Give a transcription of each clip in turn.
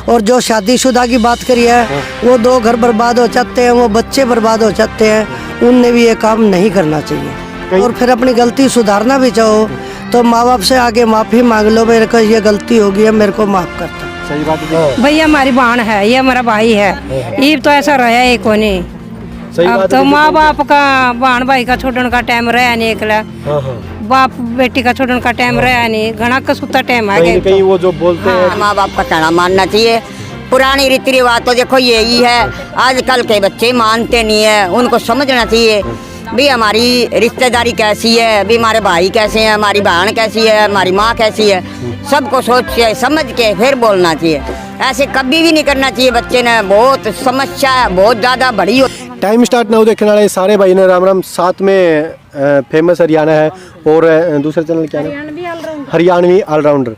और जो शादीशुदा की बात करी है वो 2 घर बर्बाद हो जाते हैं, वो बच्चे बर्बाद हो जाते हैं, उनने भी ये काम नहीं करना चाहिए। और फिर अपनी गलती सुधारना भी चाहो तो माँ बाप से आगे माफ़ी मांग लो, मेरे को ये गलती हो गई है, मेरे को माफ़ कर दो। सही बात है भैया हमारी बहन है, ये हमारा भाई है, ये तो ऐसा रहा है को नहीं। सही अब बात तो है। माँ बाप का बहन भाई का छोड़ने का टाइम रहा नहीं, एकला बाप बेटी का छोड़ने का टाइम रहा नहीं, घना कसूता टाइम आ कहीं गया। न कहीं वो जो बोलते हैं माँ बाप का कहना मानना चाहिए। पुरानी रीति रिवाज तो देखो यही है, आजकल के बच्चे मानते नहीं है, उनको समझना चाहिए भी हमारी रिश्तेदारी कैसी है, भी हमारे भाई कैसे हैं, हमारी बहन कैसी है, हमारी माँ कैसी है, सबको सोच के समझ के फिर बोलना चाहिए। ऐसे कभी भी नहीं करना चाहिए। बच्चे ने बहुत समस्या बहुत ज़्यादा बड़ी हो। टाइम स्टार्ट ना हो देखने वाले सारे भाई ने राम राम। साथ में फेमस हरियाणा है और दूसरा चैनल क्या है, हरियाणवी ऑलराउंडर।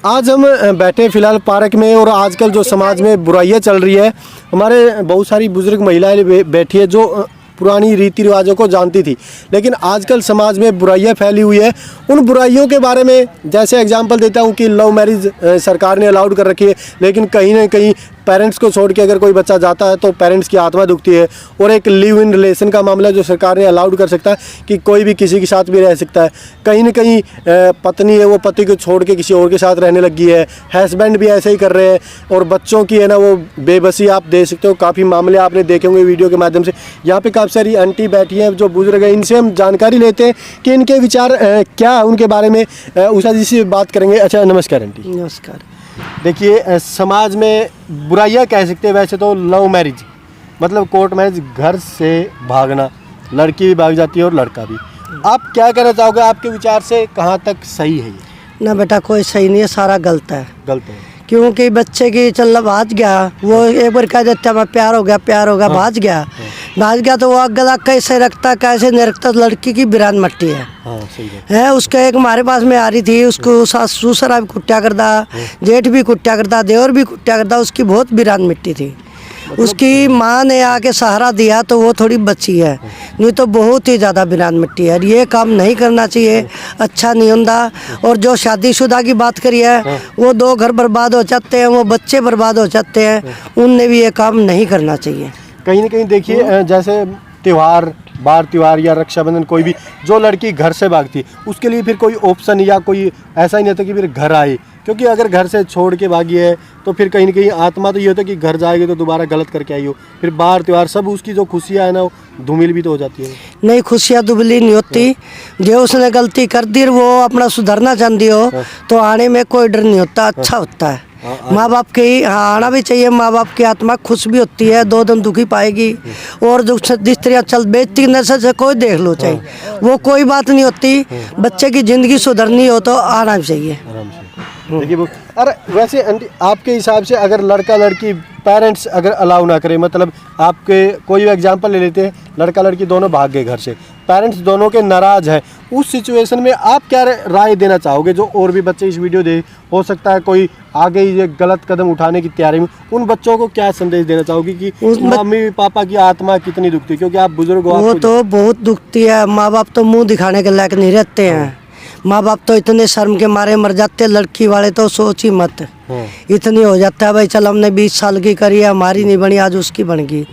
आज हम बैठे फिलहाल पार्क में और आजकल जो समाज में बुराइयां चल रही है, हमारे बहुत सारी बुजुर्ग महिलाएं बैठी है जो पुरानी रीति रिवाजों को जानती थी, लेकिन आजकल समाज में बुराइयां फैली हुई है। उन बुराइयों के बारे में जैसे एग्जांपल देता हूं कि लव मैरिज सरकार ने अलाउड कर रखी है, लेकिन कहीं ना कहीं पेरेंट्स को छोड़ के अगर कोई बच्चा जाता है तो पेरेंट्स की आत्मा दुखती है। और एक लिव इन रिलेशन का मामला जो सरकार ने अलाउड कर सकता है कि कोई भी किसी के साथ भी रह सकता है। कहीं ना कहीं पत्नी है वो पति को छोड़ के किसी और के साथ रहने लगी है, हस्बैंड भी ऐसे ही कर रहे हैं। और बच्चों की है ना वो बेबसी आप देख सकते हो, काफ़ी मामले आपने देखे होंगे वीडियो के माध्यम से। यहाँ पे काफ़ी सारी आंटी बैठी हैं जो बुजुर्ग हैं, इनसे हम जानकारी लेते हैं कि इनके विचार क्या उनके बारे में। उषा जी से बात करेंगे। अच्छा, नमस्कार आंटी। नमस्कार। देखिए, समाज में बुराइयां कह सकते हैं वैसे तो लव मैरिज मतलब कोर्ट मैरिज, घर से भागना, लड़की भी भाग जाती है और लड़का भी। आप क्या कहना चाहोगे, आपके विचार से कहाँ तक सही है ये? ना बेटा, कोई सही नहीं है, सारा गलत है। गलत है क्योंकि बच्चे की चल भाज गया, वो एक बार कह देता है मैं प्यार हो गया, भाज गया तो वो अगला कैसे रखता कैसे नहीं रखता, लड़की की बिरान मट्टी है। हाँ, सही है। उसके एक हमारे पास में आ रही थी, उसको सास ससुरा भी कुट्टिया करता, जेठ भी कुट्टिया करता, देवर भी कुट्टिया करता, उसकी बहुत बिरान मिट्टी थी। उसकी माँ ने आके सहारा दिया तो वो थोड़ी बची है, नहीं तो बहुत ही ज़्यादा बिरान मिट्टी है। ये काम नहीं करना चाहिए, अच्छा नहीं होता। और जो शादीशुदा की बात करी है वो 2 घर बर्बाद हो जाते हैं, वो बच्चे बर्बाद हो जाते हैं, उनने भी ये काम नहीं करना चाहिए। कहीं ना कहीं देखिए, जैसे त्यौहार, बार त्यौहार या रक्षाबंधन, कोई भी जो लड़की घर से भागती उसके लिए फिर कोई ऑप्शन या कोई ऐसा ही नहीं होता कि फिर घर आए, क्योंकि अगर घर से छोड़ के भागी है तो फिर कहीं ना कहीं आत्मा तो ये होता है कि घर जाएगी तो दोबारा गलत करके आई हो, फिर बार त्यौहार सब उसकी जो खुशियाँ है ना वो धूमिल भी तो हो जाती है। नहीं, खुशियाँ दुबली नहीं होती। जो उसने गलती कर दी वो अपना सुधरना चाहती हो तो आने में कोई डर नहीं होता, अच्छा होता है। माँ बाप के आना भी चाहिए, माँ बाप की आत्मा खुश भी होती है, 2 दिन दुखी पाएगी। और जिस तरह चल बेचती नशे से कोई देख लो चाहिए, वो कोई बात नहीं होती। बच्चे की ज़िंदगी सुधरनी हो तो आना भी चाहिए। देखिए वो, अरे वैसे आंटी आपके हिसाब से अगर लड़का लड़की पेरेंट्स अगर अलाउ ना करें, मतलब आपके कोई भी एग्जांपल ले लेते हैं, लड़का लड़की दोनों भाग गए घर से, पेरेंट्स दोनों के नाराज है, उस सिचुएशन में आप क्या राय देना चाहोगे? जो और भी बच्चे इस वीडियो दे, हो सकता है कोई आगे ये गलत कदम उठाने की तैयारी में, उन बच्चों को क्या संदेश देना चाहोगे कि मम्मी पापा की आत्मा कितनी दुखती है? क्योंकि आप बुजुर्ग हो, वो तो बहुत दुखती है। माँ बाप तो मुँह दिखाने के लायक नहीं रहते हैं। माँ बाप तो इतने शर्म के मारे मर जाते, लड़की वाले तो सोच ही मत। इतनी हो जाता है भाई, चल हमने 20 साल की करी है, हमारी नहीं बनी, आज उसकी बन गई,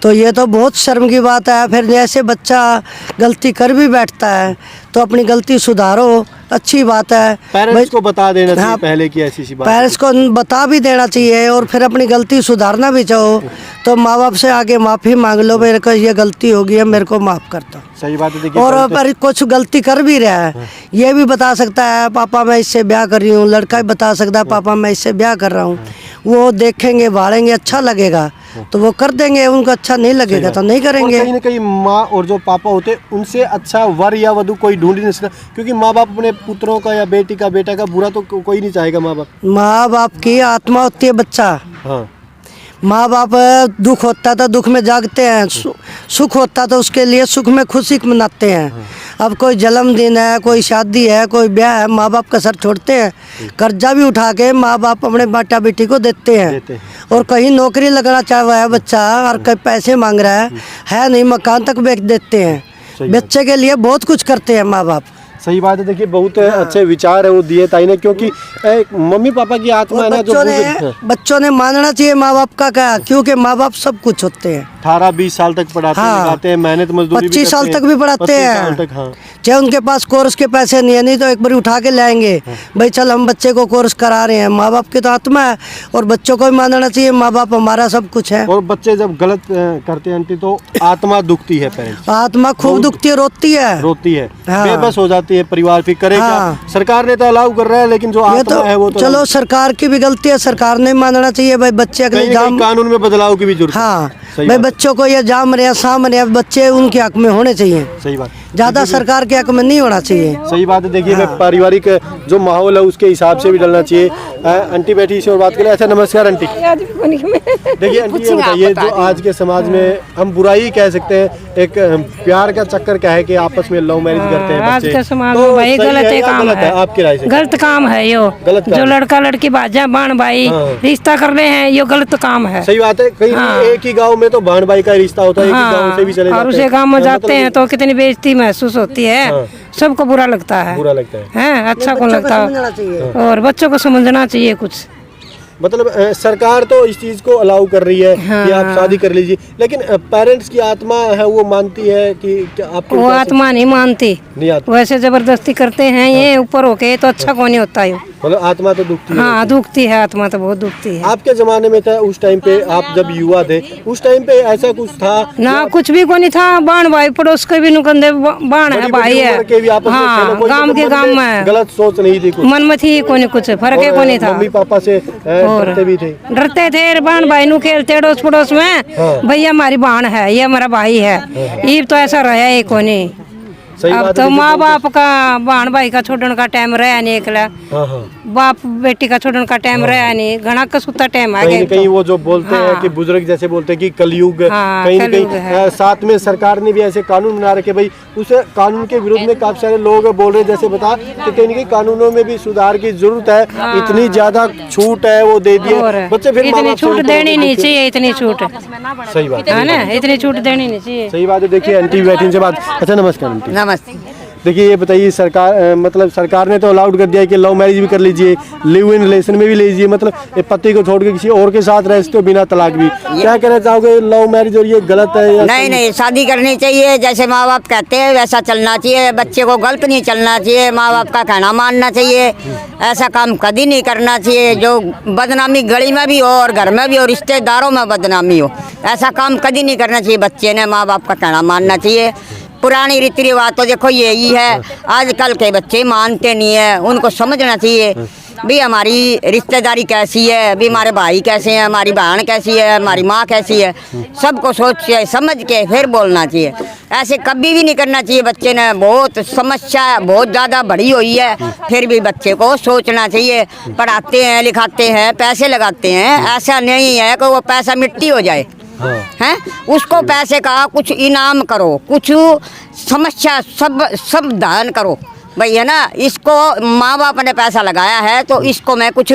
तो ये तो बहुत शर्म की बात है। फिर जैसे बच्चा गलती कर भी बैठता है तो अपनी गलती सुधारो, अच्छी बात है। पेरेंट्स को बता देना चाहिए पहले की ऐसी बात, पेरेंट्स को बता भी देना चाहिए। और फिर अपनी गलती सुधारना भी चाहो तो माँ बाप से आगे माफ़ी मांग लो, मेरे को ये गलती हो गई है, मेरे को माफ़ कर दो। सही बात है। देखिए, और पर कुछ गलती कर भी रहा है, ये भी बता सकता है पापा मैं इससे ब्याह कर रही हूँ, लड़का भी बता सकता है पापा मैं इससे ब्याह कर रहा हूँ। वो देखेंगे, भालेंगे, अच्छा लगेगा तो वो कर देंगे, उनको अच्छा नहीं लगेगा तो नहीं करेंगे। कहीं ना कहीं माँ और जो पापा होते हैं उनसे अच्छा वर या वधू कोई ढूंढ ही नहीं सकता, क्योंकि माँ बाप अपने पुत्रों का या बेटी का बेटा का बुरा तो कोई नहीं चाहेगा। माँ बाप की आत्मा होती है बच्चा। हाँ, माँ बाप दुख होता तो दुख में जागते हैं, सुख होता तो उसके लिए सुख में खुशी मनाते हैं। अब कोई जन्मदिन है, कोई शादी है, कोई ब्याह है, माँ बाप का सर छोड़ते हैं, कर्जा भी उठा के माँ बाप अपने बेटा बेटी को देते हैं। और कहीं नौकरी लगना चाह रहा है बच्चा और कहीं पैसे मांग रहा है नहीं, मकान तक बेच देते हैं। बच्चे के लिए बहुत कुछ करते हैं माँ बाप। सही बात है। देखिए बहुत अच्छे विचार है वो दिए ताई ने, क्योंकि मम्मी पापा की आत्मा है ना जो बच्चों ने मानना चाहिए माँ बाप का क्या, क्योंकि माँ बाप सब कुछ होते हैं। 18-20 साल तक पढ़ाते हाँ, लिखाते हैं, मेहनत मजदूरी 25 साल तक भी पढ़ाते हैं। हाँ। चाहे उनके पास कोर्स के पैसे नहीं है, नहीं तो एक बार उठा के लाएंगे भाई चल हम बच्चे को कोर्स करा रहे हैं। माँ बाप की तो आत्मा है और बच्चों को भी मानना चाहिए माँ बाप हमारा सब कुछ है। और बच्चे जब गलत करते हैं आंटी तो आत्मा दुखती है, पेरेंट्स आत्मा खूब दुखती है, रोती है। हाँ। बेबस हो जाती है परिवार, फिर करे हाँ। क्या। सरकार ने तो अलाउ कर रहा है, लेकिन जो ये आत्मा है वो तो चलो सरकार की भी गलती है, सरकार ने मानना चाहिए भाई बच्चे अगले कहीं जाम। कानून में बदलाव की भी जरूरत है। हाँ सही भाई बात। बच्चों को ये जाम रहे साम रहे, बच्चे उनके हक में होने चाहिए, सही बात, ज्यादा सरकार के हक में नहीं होना चाहिए। सही बात है। देखिए पारिवारिक जो माहौल है उसके हिसाब से भी डलना चाहिए। आंटी बैठी इसी और बात करें। अच्छा नमस्कार आंटी। देखिए आंटी ये बताइए, जो आज के समाज में हम बुराई कह सकते हैं, एक प्यार का चक्कर क्या है कि आपस में लव मैरिज करते हैं आज बच्चे, के समाज तो में भाई सही गलत या काम गलत है। आपकी राय से? गलत काम है यो, गलत काम जो है। लड़का लड़की बाजा बाण भाई हाँ। रिश्ता कर रहे हैं, यो गलत काम है। सही बात है। कहीं हाँ। एक ही गांव में तो बहन भाई का रिश्ता होता है, एक ही गांव से भी चले और जाते उसे हैं। गाँव में मतलब जाते हैं तो कितनी बेइज्जती महसूस होती है, हाँ। सबको बुरा लगता है। बुरा लगता है। हैं अच्छा कौन बच्चों को लगता समझना है, चाहिए। और बच्चों को समझना चाहिए कुछ। मतलब सरकार तो इस चीज को अलाउ कर रही है कि आप शादी कर लीजिए, लेकिन पेरेंट्स की आत्मा है वो मानती है कि आपके वो आत्मा नहीं मानती, नहीं आती, वैसे जबरदस्ती करते हैं ये ऊपर होके, तो अच्छा कौन नहीं होता है। मतलब आत्मा तो दुखती है। हाँ दुखती है, आत्मा तो बहुत दुखती है। आपके जमाने में था उस टाइम पे, आप जब युवा थे उस टाइम पे ऐसा कुछ था ना कुछ भी कोई नहीं था। बाण भाई पड़ोस के भी नुकंदे बाण है, भाई है। हाँ गांव के गांव में गलत सोच नहीं थी कुछ, मन में थी कोई नहीं, कुछ फर्क है कोई नहीं था। मम्मी पापा से डरते भी थे। डरते थे, बाण भाई नु खेलते अड़ोस पड़ोस में, भैया हमारी बाण है, ये हमारा भाई है। ये तो ऐसा रहा है कोई नहीं। सही अब बात तो है। माँ बाप का बाण भाई का छोड़ने का टाइम रहा नहीं, एकला हाँ हाँ। बाप बेटी का छोड़ने का टाइम रहा नहीं, घना कसूता टाइम आ कहीं गया। न कहीं वो जो बोलते हैं हाँ। कि बुजुर्ग जैसे बोलते हैं कि कलयुग, हाँ, कहीं न कलयुग कहीं है। साथ में सरकार ने भी ऐसे कानून बना रखे भाई, उस कानून के विरोध में काफी सारे लोग बोल रहे हैं, जैसे बता कि कहीं न कहीं कानूनों में भी सुधार की जरूरत है। इतनी ज्यादा छूट है वो दे दिए और बच्चे, फिर माँ इतनी बाप से छूट ऊपर देनी होके नहीं देखते- चाहिए, इतनी छूट सही बात है ना, इतनी छूट देनी नहीं चाहिए। सही बात है। देखिए आंटी बैठी इनसे बात। अच्छा नमस्कार आंटी। नमस्ते। देखिए ये बताइए, सरकार मतलब सरकार ने तो अलाउड कर दिया है कि लव मैरिज भी कर लीजिए, लिव इन रिलेशन में भी लीजिए, मतलब ये पति को छोड़ के किसी और के साथ रह सकते हो बिना तलाक भी। क्या कहना चाहोगे, लव मैरिज और ये गलत है या नहीं नहीं, शादी करनी चाहिए, जैसे माँ बाप कहते हैं वैसा चलना चाहिए। बच्चे को गलत नहीं चलना चाहिए, माँ बाप का कहना मानना चाहिए। ऐसा काम कभी नहीं करना चाहिए जो बदनामी गली में भी हो और घर में भी हो, रिश्तेदारों में बदनामी हो, ऐसा काम कभी नहीं करना चाहिए। बच्चे ने माँ बाप का कहना मानना चाहिए। पुरानी रीति रिवाज तो देखो यही है, आजकल के बच्चे मानते नहीं है, उनको समझना चाहिए भी हमारी रिश्तेदारी कैसी है, भी हमारे भाई कैसे हैं, हमारी बहन कैसी है, हमारी माँ कैसी है, सबको सोच के समझ के फिर बोलना चाहिए। ऐसे कभी भी नहीं करना चाहिए। बच्चे ने बहुत समस्या बहुत ज़्यादा बड़ी हुई है, फिर भी बच्चे को सोचना चाहिए। पढ़ाते हैं लिखाते हैं पैसे लगाते हैं, ऐसा नहीं है कि वो पैसा मिट्टी हो जाए हैं। उसको पैसे का कुछ इनाम करो, कुछ समस्या सब दान करो भाई, है ना। इसको माँ बाप ने पैसा लगाया है तो इसको मैं कुछ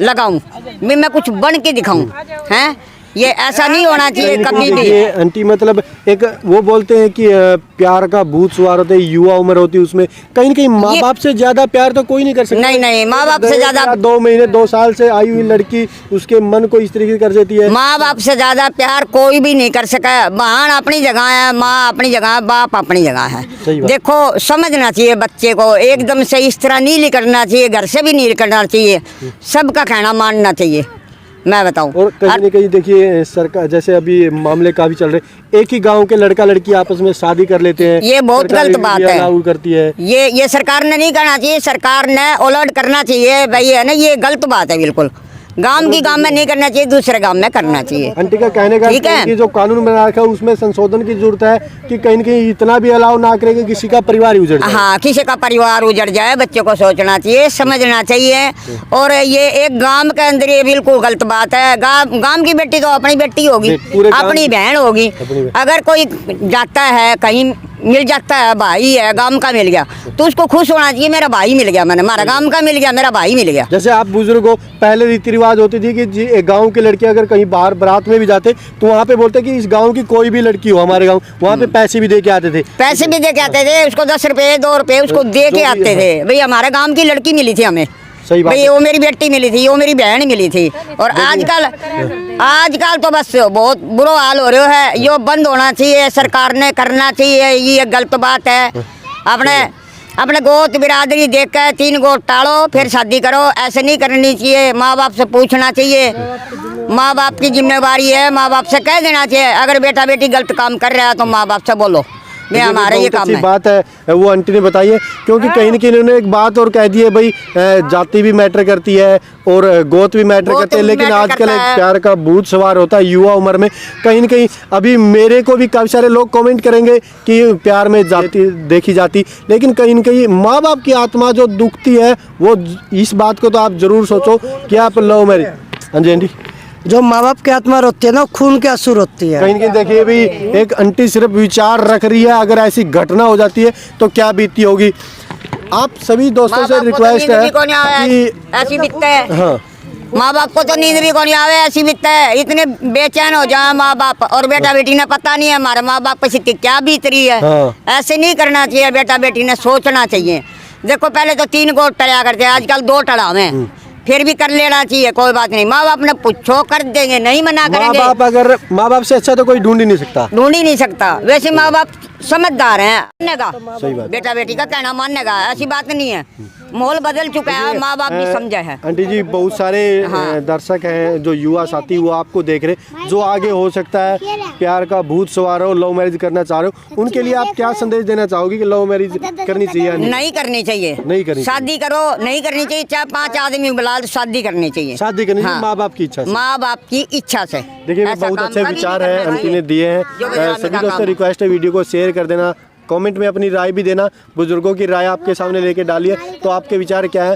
लगाऊं, मैं कुछ बन के दिखाऊं, हैं। ये ऐसा नहीं होना चाहिए कभी भी। ये आंटी मतलब एक वो बोलते हैं कि प्यार का भूत सवार होते है, युवा उम्र होती है, उसमें कहीं न कहीं माँ बाप से ज्यादा प्यार तो कोई नहीं कर सकता। नहीं नहीं, माँ बाप से ज्यादा 2 महीने 2 साल से आई हुई लड़की उसके मन को इस तरीके से कर देती है। माँ बाप से ज्यादा प्यार कोई भी नहीं कर सका। बहन अपनी जगह है, माँ अपनी जगह है, बाप अपनी जगह सही है। बात। देखो समझना चाहिए बच्चे को, एकदम से इस तरह नहीं निकलना चाहिए, घर से भी नहीं निकलना चाहिए, सबका कहना मानना चाहिए, मैं बताऊं। और कहीं न कहीं देखिए सरकार जैसे अभी मामले काफी चल रहे, एक ही गांव के लड़का लड़की आपस में शादी कर लेते हैं, ये बहुत सरकार गलत भी बात ये है। लागू करती है। ये सरकार ने नहीं करना चाहिए, सरकार ने अलर्ट करना चाहिए भाई, है ना। ये गलत बात है बिल्कुल, गांव की गांव में नहीं करना चाहिए, दूसरे गांव में करना चाहिए। आंटी का कहने का ठीक है। कि जो कानून बना रखा है उसमें संशोधन की जरूरत है कि कहीं न कहीं इतना भी अलाउ ना करें कि किसी का परिवार ही उजड़ जाए। हाँ, किसी का परिवार उजड़ जाए, बच्चे को सोचना चाहिए, समझना चाहिए। और ये एक गांव के अंदर ये बिल्कुल गलत बात है। गांव की बेटी तो अपनी बेटी होगी, पूरे गांव अपनी की- बहन होगी। अपनी बहन। अगर कोई जाता है कहीं मिल जाता है, भाई है, गांव का मिल गया, तो उसको खुश होना चाहिए, मेरा भाई मिल गया, मैंने हमारा गांव का मिल गया, मेरा भाई मिल गया। जैसे आप बुजुर्ग हो, पहले रीति रिवाज होती थी कि जी गांव के लड़के अगर कहीं बाहर बारात में भी जाते तो वहाँ पे बोलते कि इस गांव की कोई भी लड़की हो हमारे गांव, वहाँ पे पैसे भी दे के आते थे। पैसे भी दे के आते थे, उसको 10 रुपए 2 रुपए उसको दे जो के भी आते है। थे, भाई हमारे गांव की लड़की मिली थी हमें, सही बात भाई है। वो मेरी बेटी मिली थी, वो मेरी बहन मिली थी। और आजकल तो बस बहुत बुरा हाल हो रहा है, यो बंद होना चाहिए, सरकार ने करना चाहिए, ये गलत बात है। अपने गोत बिरादरी देख कर 3 गोत टालो फिर शादी करो, ऐसे नहीं करनी चाहिए। माँ बाप से पूछना चाहिए, माँ बाप की जिम्मेवारी है, माँ बाप से कह देना चाहिए अगर बेटा बेटी गलत काम कर रहा है तो माँ बाप से बोलो, ये हमारा ये बहुत काम अच्छी है। बात है वो आंटी ने बताई है, क्योंकि कहीं न कहीं इन्होंने एक बात और कह दी है भाई, जाति भी मैटर करती है और गोत भी मैटर गोत करते हैं, भी लेकिन मैटर आजकल करता एक है। प्यार का भूत सवार होता है युवा उम्र में। कहीं न कहीं अभी मेरे को भी काफ़ी सारे लोग कमेंट करेंगे कि प्यार में जाति देखी जाती, लेकिन कहीं न कहीं माँ बाप की आत्मा जो दुखती है वो, इस बात को तो आप ज़रूर सोचो कि आप लव मैरिज। हाँ जी आंटी, जो माँ बाप की आत्मा रोती है ना, खून के आंसू रोती है। कहीं न कहीं देखिए भी एक आंटी सिर्फ विचार रख रही है, अगर ऐसी घटना हो जाती है तो क्या बीती होगी। आप सभी दोस्तों माँ से बाप को तो रिक्वेस्ट नींद है भी कौन आवे, कि ऐसी बीतते है। हाँ, माँ बाप को तो नींद भी कौन आवे, ऐसी बीतते है। इतने बेचैन हो जाए माँ बाप, और बेटा बेटी ने पता नहीं है हमारे माँ बाप पर स्थिति क्या बीत रही है। हाँ। ऐसे नहीं करना चाहिए, बेटा बेटी ने सोचना चाहिए। देखो पहले तो 3 गोट टला करते, आजकल 2 टला में, फिर भी कर लेना चाहिए, कोई बात नहीं। माँ बाप ने पूछो कर देंगे, नहीं मना माँ करेंगे। बाप, अगर माँ बाप से अच्छा तो कोई ढूंढ ही नहीं सकता। ढूंढ ही नहीं सकता, वैसे माँ बाप समझदार हैं, मानने का सही बात। बेटा बेटी का कहना मानने का, ऐसी बात नहीं है। माहौल बदल चुका है, माँ बाप भी समझे है। आंटी जी, बहुत सारे दर्शक हैं जो युवा साथी वो आपको देख रहे, जो आगे हो सकता है प्यार का भूत सवार हो, लव मैरिज करना चाह रहे हो, उनके लिए आप क्या संदेश देना चाहोगे कि लव मैरिज करनी चाहिए या नहीं? नहीं करनी चाहिए, नहीं करनी शादी करो, नहीं करनी चाहिए। चाहे 5 आदमी बुला तो शादी करनी चाहिए, शादी करनी चाहिए हाँ। माँ बाप की इच्छा से। माँ बाप की इच्छा से। देखिए ऐसा बहुत काम अच्छे कभी विचार नहीं है करना आंटी ने चाहिए। दिए हैं। जो मेरा सभी काम दोस्तों है। रिक्वेस्ट है वीडियो को शेयर कर देना, कमेंट में अपनी राय भी देना, बुजुर्गों की राय आपके सामने लेके डालिए, तो आपके विचार क्या है